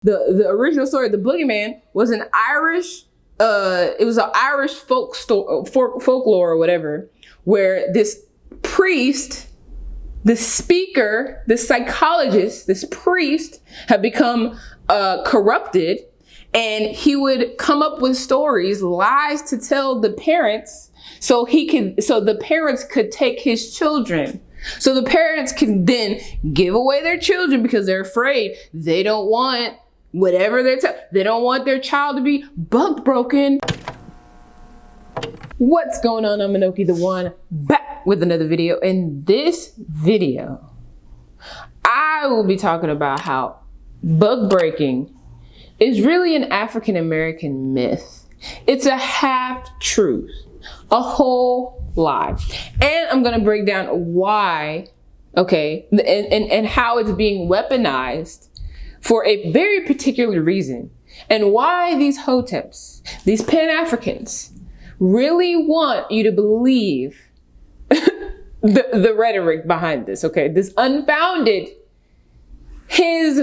The original story, the boogeyman, was an Irish. It was an Irish folklore or whatever, where this priest, the speaker, the psychologist, this priest had become corrupted, and he would come up with stories, lies to tell the parents, so the parents could take his children. So the parents can then give away their children because they're afraid. They don't want whatever they don't want their child to be bug broken. What's going on? I'm AnokhiTheOne, back with another video. In this video, I will be talking about how bug breaking is really an African American myth. It's a half truth, a whole lie. And I'm gonna break down why, okay, and how it's being weaponized for a very particular reason, and why these hoteps, these Pan-Africans, really want you to believe the rhetoric behind this, okay? This unfounded, his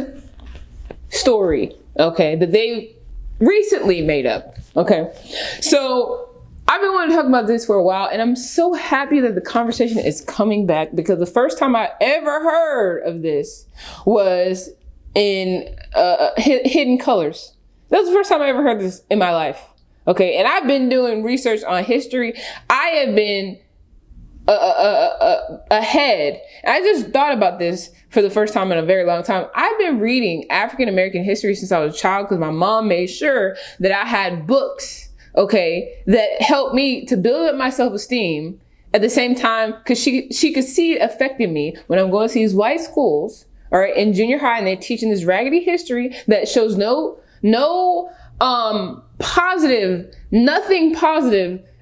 story, okay, that they recently made up, okay? So I've been wanting to talk about this for a while, and I'm so happy that the conversation is coming back, because the first time I ever heard of this was in Hidden Colors. That was the first time I ever heard this in my life. Okay, and I've been doing research on history. I have been ahead. I just thought about this for the first time in a very long time. I've been reading African American history since I was a child, because my mom made sure that I had books, okay, that helped me to build up my self-esteem at the same time, because she could see it affecting me when I'm going to these white schools, all right, in junior high, and they're teaching this raggedy history that shows nothing positive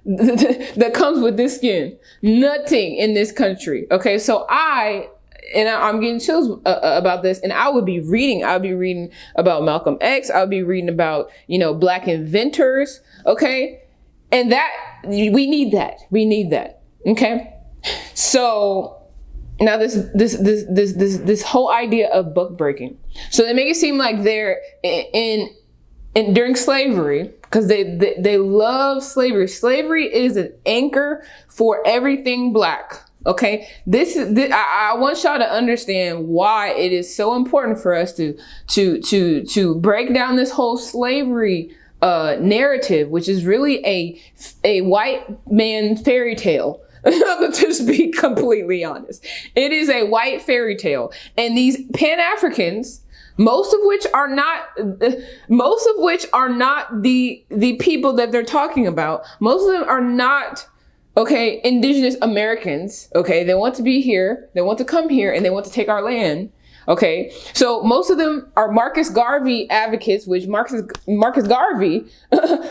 that comes with this skin. Nothing in this country. Okay, so I'm getting chills about this, and I would be reading about Malcolm X. I would be reading about, Black inventors. Okay, and that we need that. Okay, so now this whole idea of book breaking. So they make it seem like they're during slavery, because they love slavery. Slavery is an anchor for everything Black. Okay, I want y'all to understand why it is so important for us to break down this whole slavery narrative, which is really a white man fairy tale. To just be completely honest, it is a white fairy tale, and these Pan-Africans, most of which are not the people that they're talking about. Most of them are not, okay, indigenous Americans. Okay, they want to be here, they want to come here, and they want to take our land. Okay, so most of them are Marcus Garvey advocates, which Marcus Garvey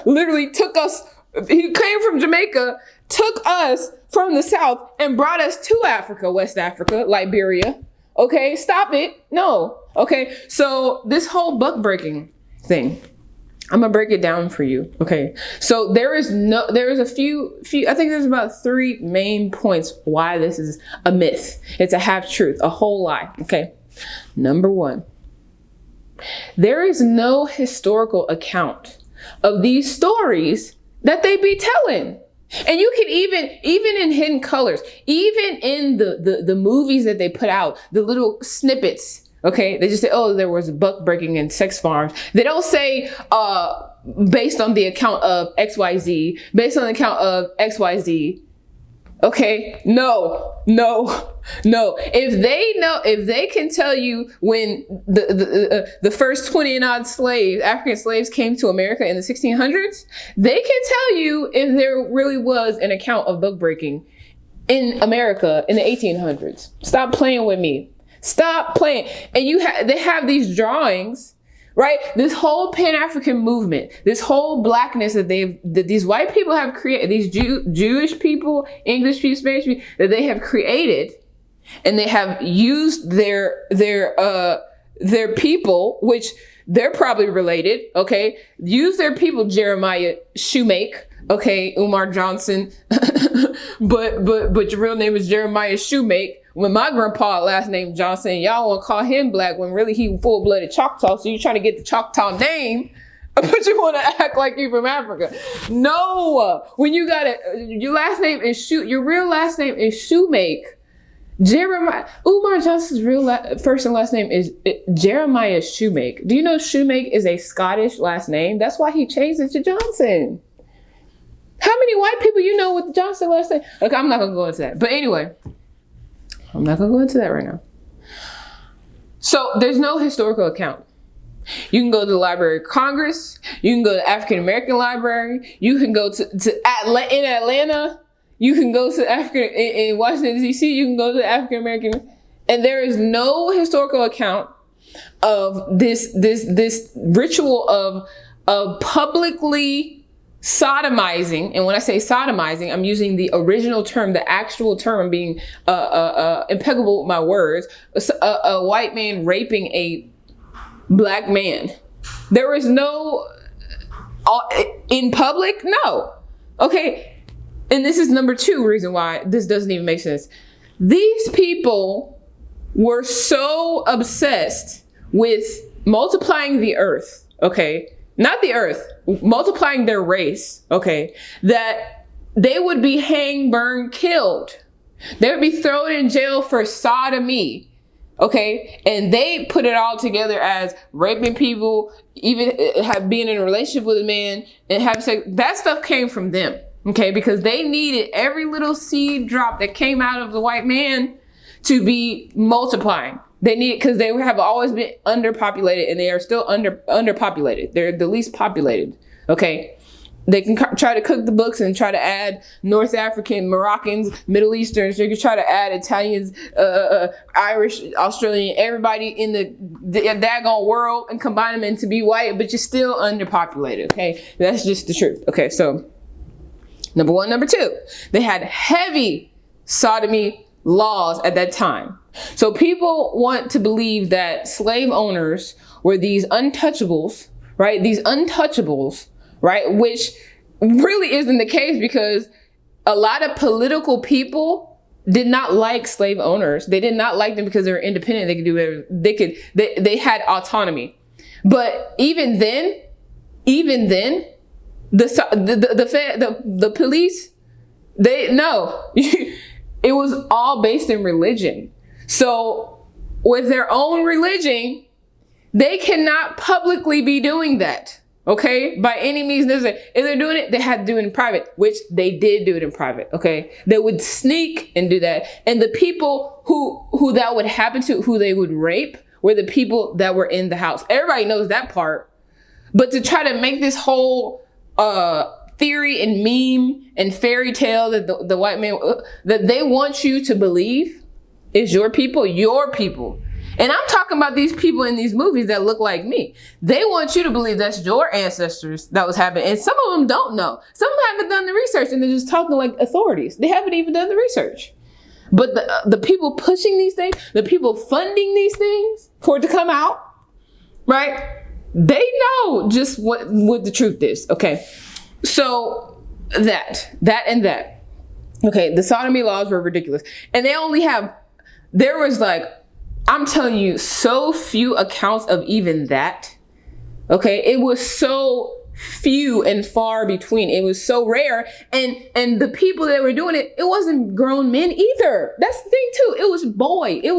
literally took us. He came from Jamaica, took us from the South, and brought us to Africa, West Africa, Liberia. Okay, stop it. No. Okay, so this whole book breaking thing, I'm gonna break it down for you. Okay, so there is a few, I think there's about 3 main points why this is a myth. It's a half truth, a whole lie. Okay, number 1, there is no historical account of these stories that they be telling. And you can even in Hidden Colors, even in the movies that they put out, the little snippets, okay, they just say, oh, there was buck breaking and sex farms. They don't say based on the account of XYZ, based on the account of XYZ. Okay, no. If they can tell you when the first 20 and odd African slaves came to America in the 1600s, they can tell you if there really was an account of book breaking in America in the 1800s. Stop playing with me. Stop playing. And they have these drawings, right? This whole Pan-African movement, this whole Blackness that these white people have created, these Jewish people, English people, Spanish people, that they have created, and they have used their people, which they're probably related, okay? Use their people, Jeremiah Shoemake, okay, Umar Johnson, but your real name is Jeremiah Shoemake. when my grandpa last name Johnson, y'all want to call him black when really he full-blooded Choctaw. So you're trying to get the Choctaw name, but you want to act like you're from Africa. No, when you got your last name is your real last name is Shoemake. Jeremiah Umar Johnson's first and last name is Jeremiah Shoemake. Do you know Shoemake is a Scottish last name? That's why he changed it to Johnson. How many white people you know with the Johnson last name? Okay, I'm not gonna go into that. But anyway, I'm not gonna go into that right now. So there's no historical account. You can go to the Library of Congress. You can go to the African American Library. You can go to in Atlanta. You can go to in Washington, D.C., you can go to the African American, and there is no historical account of this ritual of publicly sodomizing. And when I say sodomizing, I'm using the original term, the actual term. I'm being impeccable with my words. A white man raping a black man. There is no in public. No. Okay. And this is number 2 reason why this doesn't even make sense. These people were so obsessed with multiplying the earth, okay? Not the earth, multiplying their race, okay? That they would be hanged, burned, killed. They would be thrown in jail for sodomy, okay? And they put it all together as raping people, even being in a relationship with a man and having sex. That stuff came from them. Okay, because they needed every little seed drop that came out of the white man to be multiplying. They need it because they have always been underpopulated, and they are still underpopulated. They're the least populated. Okay, they can try to cook the books and try to add North African, Moroccans, Middle Easterns. They can try to add Italians, Irish, Australian, everybody in the daggone world and combine them into be white, but you're still underpopulated. Okay, that's just the truth. Okay, so. Number 1. Number 2, they had heavy sodomy laws at that time. So people want to believe that slave owners were these untouchables, right? These untouchables, right? Which really isn't the case, because a lot of political people did not like slave owners. They did not like them because they were independent. They could do whatever. They had autonomy. But even then, the police, it was all based in religion. So with their own religion, they cannot publicly be doing that. Okay, by any means necessary. If they're doing it, they had to do it in private, which they did do it in private. Okay, they would sneak and do that, and the people who that would happen to, who they would rape, were the people that were in the house. Everybody knows that part, but to try to make this whole theory and meme and fairy tale that the white man that they want you to believe is your people. And I'm talking about these people in these movies that look like me. They want you to believe that's your ancestors that was happening. And some of them don't know. Some of them haven't done the research, and they're just talking like authorities. They haven't even done the research. But the people pushing these things, the people funding these things for it to come out, right? They know just what the truth is. Okay. So that. Okay. The sodomy laws were ridiculous. And there was like, I'm telling you, so few accounts of even that. Okay. It was so few and far between. It was so rare. And the people that were doing it, it wasn't grown men either. That's the thing too. It was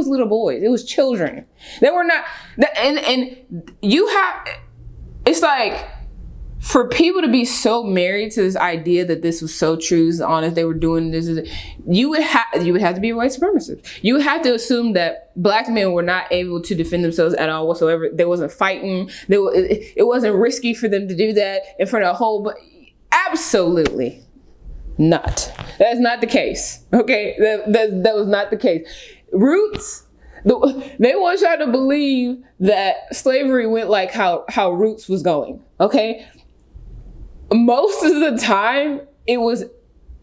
little boys. It was children. They were not, it's like, for people to be so married to this idea that this was so true, honest, they were doing this, you would have to be a white supremacist. You would have to assume that black men were not able to defend themselves at all whatsoever. They wasn't fighting. It wasn't risky for them to do that in front of a whole. But absolutely not. That's not the case. Okay, that was not the case. Roots. They want y'all to believe that slavery went like how Roots was going. Okay. Most of the time, it was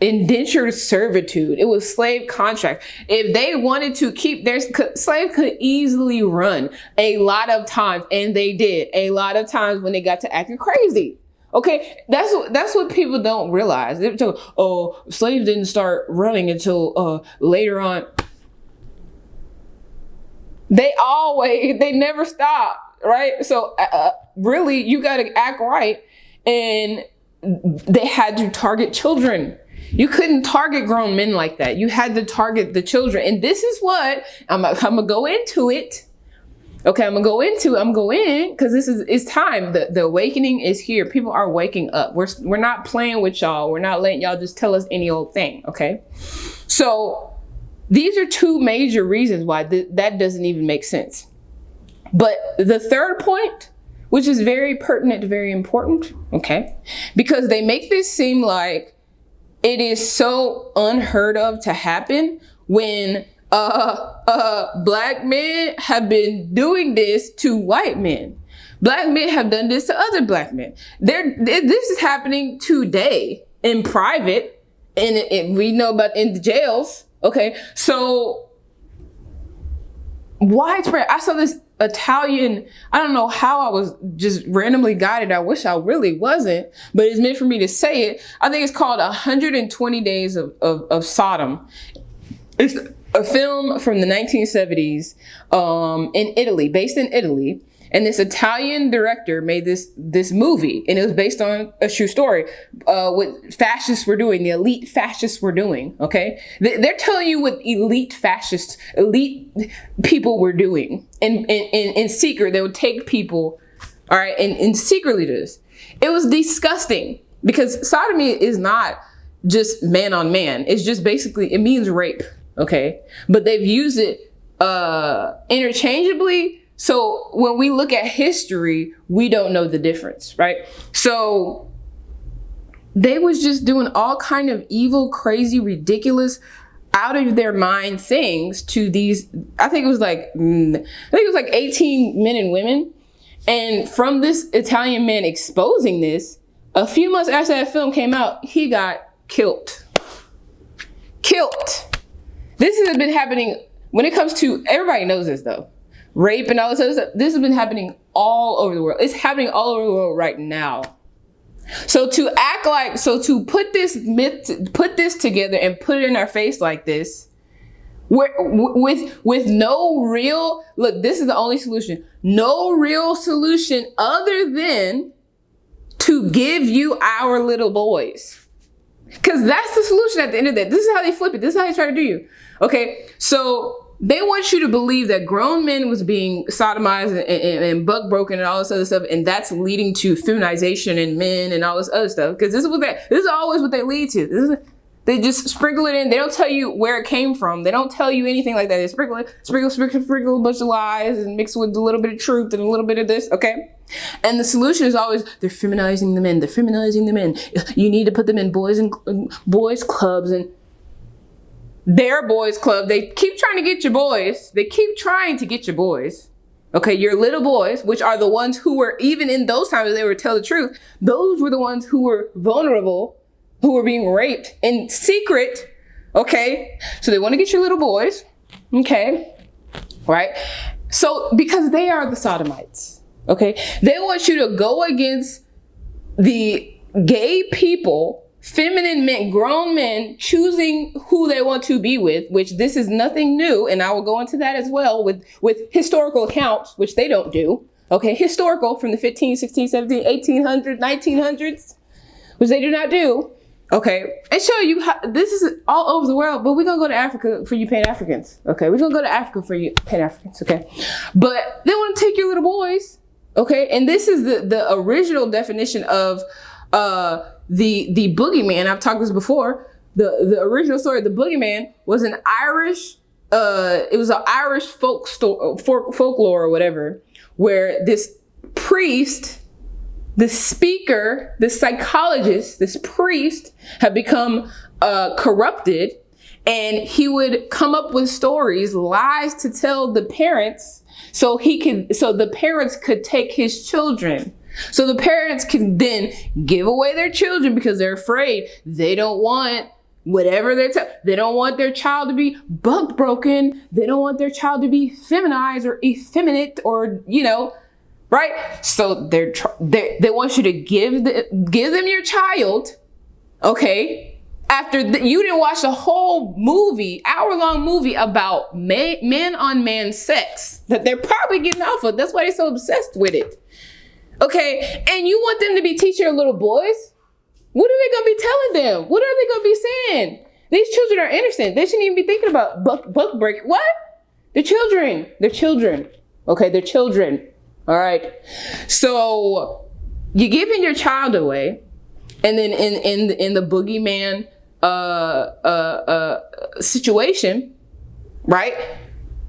indentured servitude. It was slave contract. If they wanted to keep their slave, could easily run a lot of times, and they did a lot of times when they got to acting crazy. Okay, that's what people don't realize. Slaves didn't start running until later on. They never stop, right? So really, you got to act right. And they had to target children. You couldn't target grown men like that. You had to target the children. And this is what I'm gonna go into it. Okay, I'm gonna go in because it's time. The awakening is here. People are waking up. We're not playing with y'all. We're not letting y'all just tell us any old thing. Okay, so these are two major reasons why that doesn't even make sense. But the third point, which is very pertinent, very important, okay, because they make this seem like it is so unheard of to happen when black men have been doing this to white men. Black men have done this to other black men. This is happening today in private, and we know about in the jails. Okay, so widespread. I saw this Italian, I don't know how I was just randomly guided. I wish I really wasn't, but it's meant for me to say it. I think it's called 120 Days of Sodom. It's a film from the 1970s in Italy, based in Italy. And this Italian director made this movie, and it was based on a true story. What fascists were doing, the elite fascists were doing. Okay, they're telling you what elite people were doing, and in secret they would take people, all right, and secretly do this. It was disgusting because sodomy is not just man on man. It's just basically, it means rape. Okay, but they've used it interchangeably. So when we look at history, we don't know the difference, right? So they was just doing all kind of evil, crazy, ridiculous, out of their mind things to these, I think it was like 18 men and women. And from this Italian man exposing this, a few months after that film came out, he got killed. This has been happening when it comes to, everybody knows this though. Rape and all this other stuff. This has been happening all over the world. It's happening all over the world right now. So to put this together and put it in our face like this, with no real, look, this is the only solution. No real solution other than to give you our little boys. Because that's the solution at the end of that. This is how they flip it. This is how they try to do you. Okay, so they want you to believe that grown men was being sodomized and buck broken and all this other stuff, and that's leading to feminization in men and all this other stuff. Because this is always what they lead to. They just sprinkle it in. They don't tell you where it came from. They don't tell you anything like that. They sprinkle a bunch of lies and mix with a little bit of truth and a little bit of this. Okay, and the solution is always they're feminizing the men. They're feminizing the men. You need to put them in boys clubs and their boys club. They keep trying to get your boys. Okay, your little boys, which are the ones who were, even in those times they were tell the truth, those were the ones who were vulnerable, who were being raped in secret. Okay, so they want to get your little boys. Okay, right? So because they are the sodomites. Okay, they want you to go against the gay people, feminine men, grown men choosing who they want to be with, which this is nothing new. And I will go into that as well with historical accounts, which they don't do. Okay, historical from the 15, 16, 17, 1800s, 1900s, which they do not do. Okay, and show you how this is all over the world, but we're going to go to Africa for you Pan-Africans. Okay, we're going to go to Africa for you Pan-Africans. Okay, but they want to take your little boys. Okay, and this is the original definition of the boogeyman. I've talked this before. The original story of the boogeyman was an Irish, it was an Irish folklore or whatever, where this priest, the speaker, the psychologist, this priest had become corrupted, and he would come up with stories, lies to tell the parents so the parents could take his children. So the parents can then give away their children because they're afraid. They don't want whatever they don't want their child to be buck broken. They don't want their child to be feminized or effeminate or, right? So they want you to give them your child, okay, after you didn't watch the whole movie, hour-long movie about man-on-man sex that they're probably getting off of. That's why they're so obsessed with it. Okay, and you want them to be teaching your little boys? What are they going to be telling them? What are they going to be saying? These children are innocent. They shouldn't even be thinking about buck break. What? They're children. They're children. Okay, they're children. All right. So you're giving your child away, and then in the boogeyman situation, right?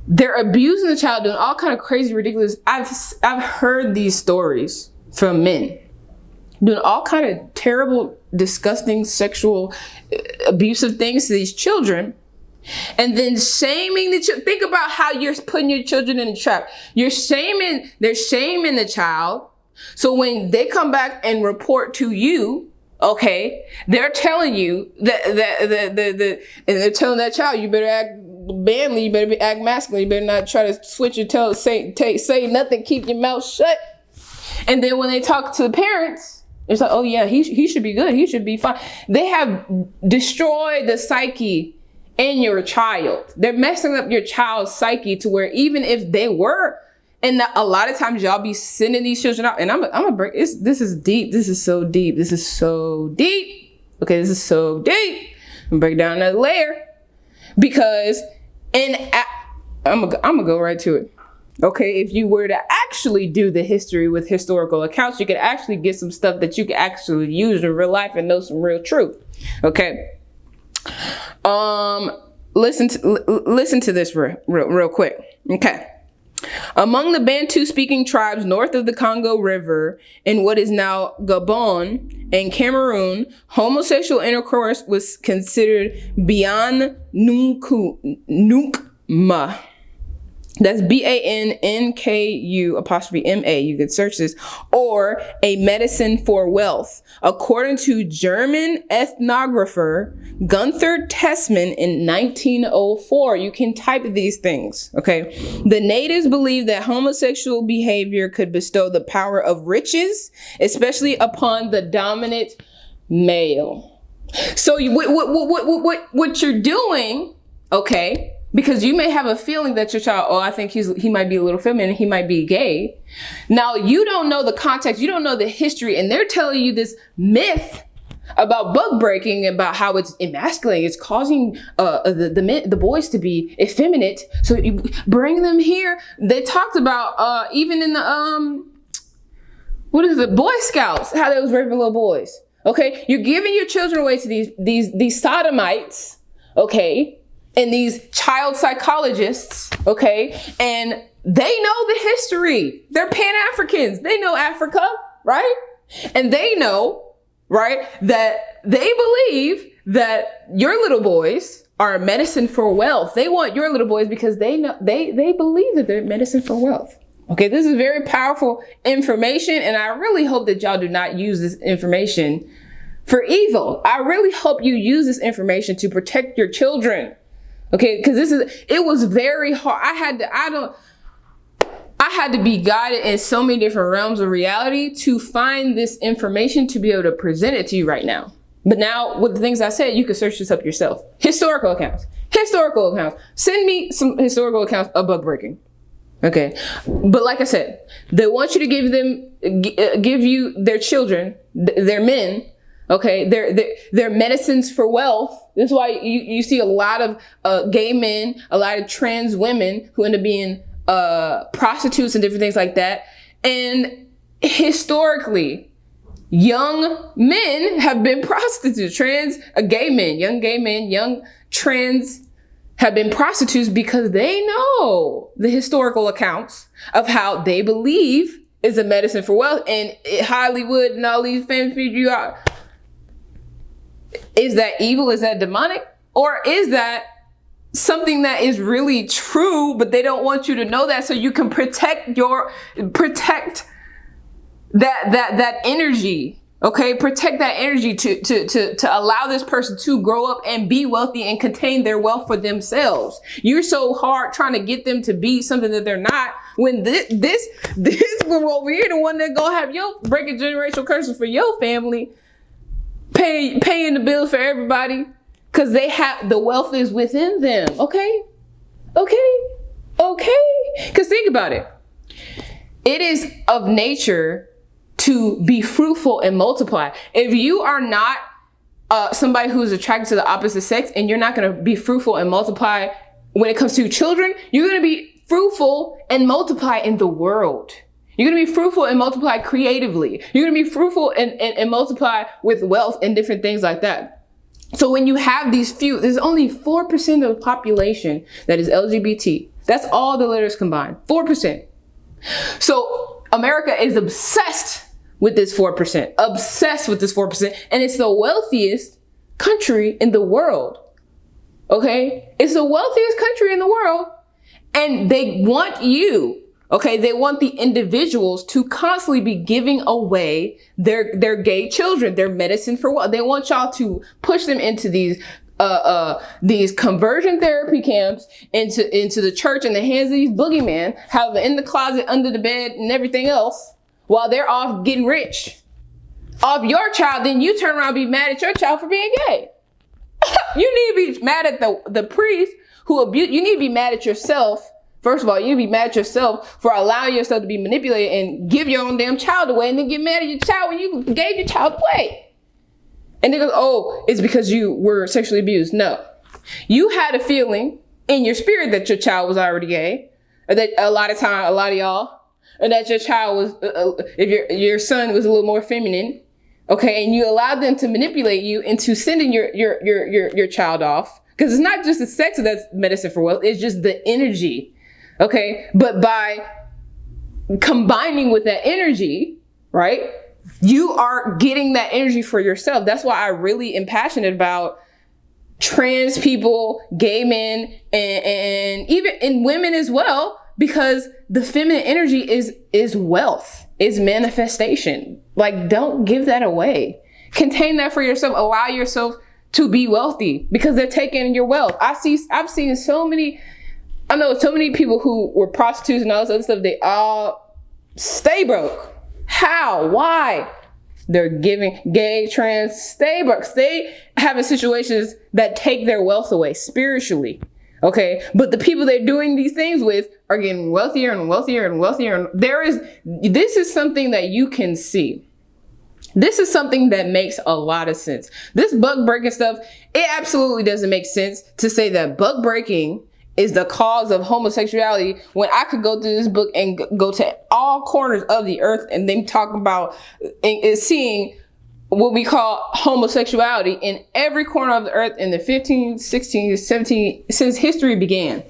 They're abusing the child, doing all kind of crazy, ridiculous. I've heard these stories from men doing all kind of terrible, disgusting, sexual, abusive things to these children, and then shaming the child. Think about how you're putting your children in a trap. They're shaming the child. So when they come back and report to you, okay, they're telling you and they're telling that child, you better act manly, you better act masculine, you better not try to switch your tail, say nothing, keep your mouth shut. And then when they talk to the parents, it's like, oh yeah, he should be good, he should be fine. They have destroyed the psyche in your child. They're messing up your child's psyche to where even if they were, and a lot of times y'all be sending these children out, and I'm gonna break this is deep. This is so deep. This is so deep. Okay, this is so deep. I'm gonna break down another layer because I'm gonna go right to it. Okay, if you were to actually do the history with historical accounts, you could actually get some stuff that you could actually use in real life and know some real truth. Okay. Listen to this real quick. Okay. Among the Bantu-speaking tribes north of the Congo River in what is now Gabon and Cameroon, homosexual intercourse was considered beyond Nukma. That's BANNKU''MA. You can search this. Or a medicine for wealth. According to German ethnographer Gunther Tessmann in 1904. You can type these things, okay? The natives believed that homosexual behavior could bestow the power of riches, especially upon the dominant male. So what you're doing, okay? Because you may have a feeling that your child, I think he might be a little feminine, he might be gay. Now, you don't know the context, you don't know the history, and they're telling you this myth about buck breaking, about how it's emasculating, it's causing the boys to be effeminate. So you bring them here. They talked about even in the Boy Scouts, how they was raping little boys. Okay, you're giving your children away to these sodomites. Okay. And these child psychologists, okay, and they know the history. They're Pan-Africans. They know Africa, right? And they know, right, that they believe that your little boys are medicine for wealth. They want your little boys because they know they believe that they're medicine for wealth. Okay, this is very powerful information, and I really hope that y'all do not use this information for evil. I really hope you use this information to protect your children. Okay, because it was very hard. I had to be guided in so many different realms of reality to find this information to be able to present it to you right now. But now with the things I said, you can search this up yourself. Historical accounts. Send me some historical accounts of buck breaking. Okay, but like I said, they want you to give you their children, their men. Okay, they're medicines for wealth. This is why you see a lot of gay men, a lot of trans women who end up being prostitutes and different things like that. And historically, young men have been prostitutes. Young gay men, young trans have been prostitutes because they know the historical accounts of how they believe is a medicine for wealth. And Hollywood and all these famous people, is that evil? Is that demonic? Or is that something that is really true, but they don't want you to know that so you can protect that energy? Okay, protect that energy to allow this person to grow up and be wealthy and contain their wealth for themselves. You're so hard trying to get them to be something that they're not, when this one over here, the one that gonna have breaking generational curses for your family. paying the bills for everybody, because they have, the wealth is within them. Okay. Because think about it. It is of nature to be fruitful and multiply. If you are not somebody who is attracted to the opposite sex, and you're not going to be fruitful and multiply when it comes to children, you're going to be fruitful and multiply in the world. You're going to be fruitful and multiply creatively. You're going to be fruitful and multiply with wealth and different things like that. So when you have these few, there's only 4% of the population that is LGBT. That's all the letters combined, 4%. So America is obsessed with this 4%, and it's the wealthiest country in the world. Okay? It's the wealthiest country in the world, and they want you, okay? They want the individuals to constantly be giving away their gay children, their medicine for wealth. They want y'all to push them into these conversion therapy camps, into the church, in the hands of these boogeymen, have them in the closet, under the bed, and everything else, while they're off getting rich off your child. Then you turn around and be mad at your child for being gay. You need to be mad at the priest who abused. You need to be mad at yourself. First of all, you need to be mad at yourself for allowing yourself to be manipulated and give your own damn child away, and then get mad at your child when you gave your child away. And they go, oh, it's because you were sexually abused. No. You had a feeling in your spirit that your child was already gay, or that a lot of y'all, or that your child was, if your son was a little more feminine, okay, and you allowed them to manipulate you into sending your child off, because it's not just the sex that's medicine for wealth, it's just the energy, okay? But by combining with that energy, right, you are getting that energy for yourself. That's why I really am passionate about trans people, gay men, and even in women as well, because the feminine energy is wealth, is manifestation. Like, don't give that away. Contain that for yourself. Allow yourself to be wealthy, because they're taking your wealth. I've seen so many people who were prostitutes and all this other stuff. They all stay broke. How? Why? They're giving, gay, trans, stay broke. Stay having situations that take their wealth away spiritually. Okay, but the people they're doing these things with are getting wealthier and wealthier and wealthier. And this is something that you can see. This is something that makes a lot of sense. This buck breaking stuff, it absolutely doesn't make sense to say that buck breaking is the cause of homosexuality, when I could go through this book and go to all corners of the earth and them talk about and seeing what we call homosexuality in every corner of the earth in the 15, 16, 17, since history began.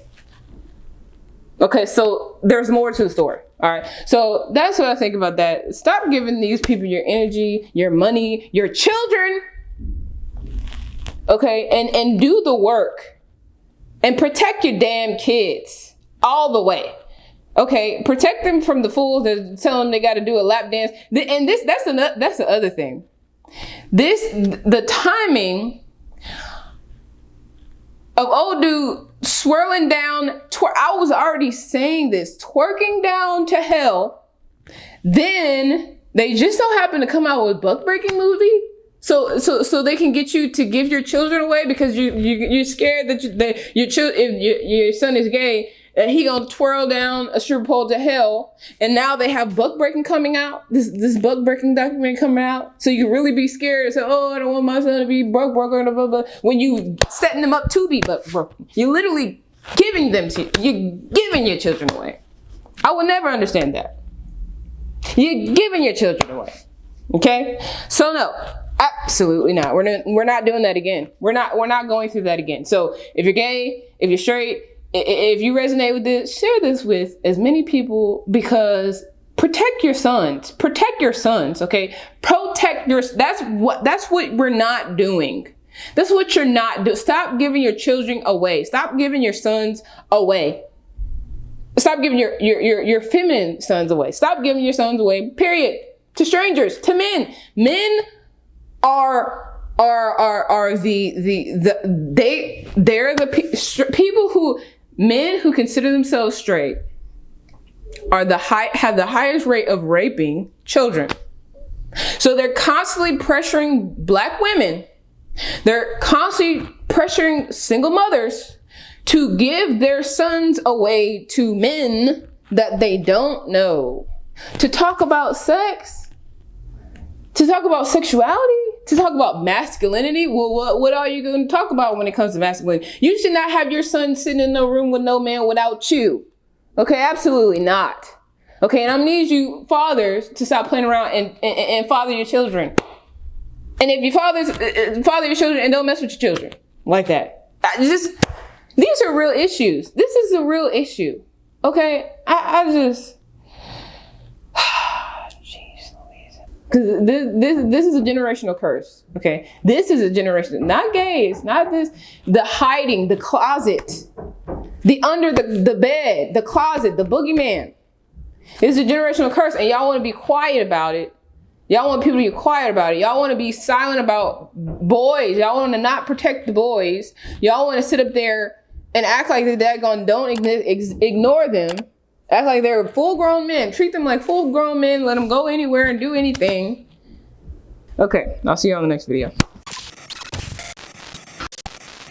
Okay, so there's more to the story. All right, so that's what I think about that. Stop giving these people your energy, your money, your children. Okay, and do the work and protect your damn kids all the way. Okay, protect them from the fools that tell them they got to do a lap dance. And that's the other thing. The timing of old dude swirling down, I was already saying this, twerking down to hell. Then they just so happen to come out with buck breaking movie, so they can get you to give your children away, because you're scared that if your son is gay, and he gonna twirl down a stripper pole to hell. And now they have buck breaking coming out, this buck breaking documentary coming out. So you can really be scared and say, oh, I don't want my son to be buck broken, blah, blah, blah, when you setting them up to be buck broken. You're literally giving your children away. I will never understand that. You're giving your children away. Okay? So no, absolutely not. We're not doing that again. We're not going through that again. So if you're gay, if you're straight, if you resonate with this, share this with as many people, because protect your sons, okay? That's what we're not doing. That's what you're not doing. Stop giving your children away. Stop giving your sons away. Stop giving your feminine sons away. Stop giving your sons away, period. To strangers, to men. Men are people who, men who consider themselves straight have the highest rate of raping children. So they're constantly pressuring Black women. They're constantly pressuring single mothers to give their sons away to men that they don't know, to talk about sex, to talk about sexuality, to talk about masculinity. Well, what are you going to talk about when it comes to masculinity? You should not have your son sitting in no room with no man without you. Okay, absolutely not. Okay, and I need you fathers to stop playing around and father your children. And if you father your children and don't mess with your children like that. These are real issues. This is a real issue. Okay, I just, jeez Louise. Because this is a generational curse. Okay, this is a generation, not gays, not this, the hiding, the closet, the under the bed, the closet, the boogeyman. It's a generational curse, and y'all want to be quiet about it. Y'all want people to be quiet about it. Y'all want to be silent about boys. Y'all want to not protect the boys. Y'all want to sit up there and act like the daggone don't ignore them. Act like they're full-grown men. Treat them like full-grown men. Let them go anywhere and do anything. Okay, I'll see you on the next video.